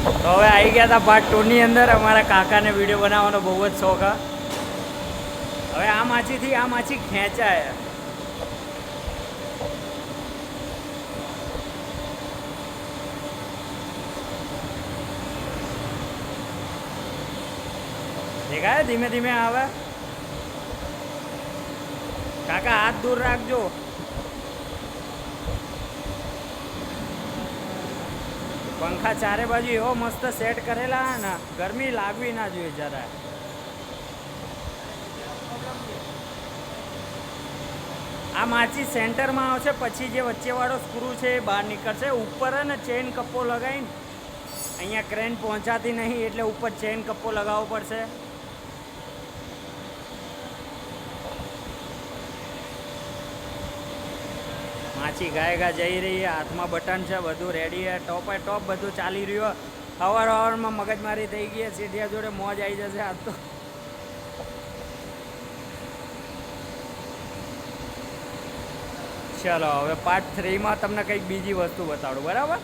તો હવે આવી ગયા હતા પાર્ટ 2 ની અંદર. અમારા કાકાને વિડીયો બનાવવાનો બહુ જ શોખ હા. હવે આ માછીથી આ માછી ખેંચાય. દેખાય ધીમે ધીમે આવે. કાકા હાથ દૂર રાખજો. પંખા ચારે બાજુ એવો મસ્ત સેટ કરેલા ને ગરમી લાગવી ના જોઈએ જરા. આ માછી સેન્ટરમાં આવશે પછી જે વચ્ચેવાળો સ્ક્રૂ છે એ બહાર નીકળશે. ઉપર ને ચેન કપ્પો લગાવીને અહીંયા ક્રેન પહોંચાતી નહીં એટલે ઉપર ચેન કપ્પો લગાવવો પડશે. માછી ગાયગા જઈ રહી. હાથમાં બટન છે, બધું રેડી છે, ટોપે ટોપ બધું ચાલી રહ્યું. હવારમાં મગજમારી થઈ ગઈ. સીધિયા જોડે મોજ આવી જશે આજ તો. ચલો હવે પાર્ટ 3 માં તમને કંઈક બીજી વસ્તુ બતાડું, બરાબર.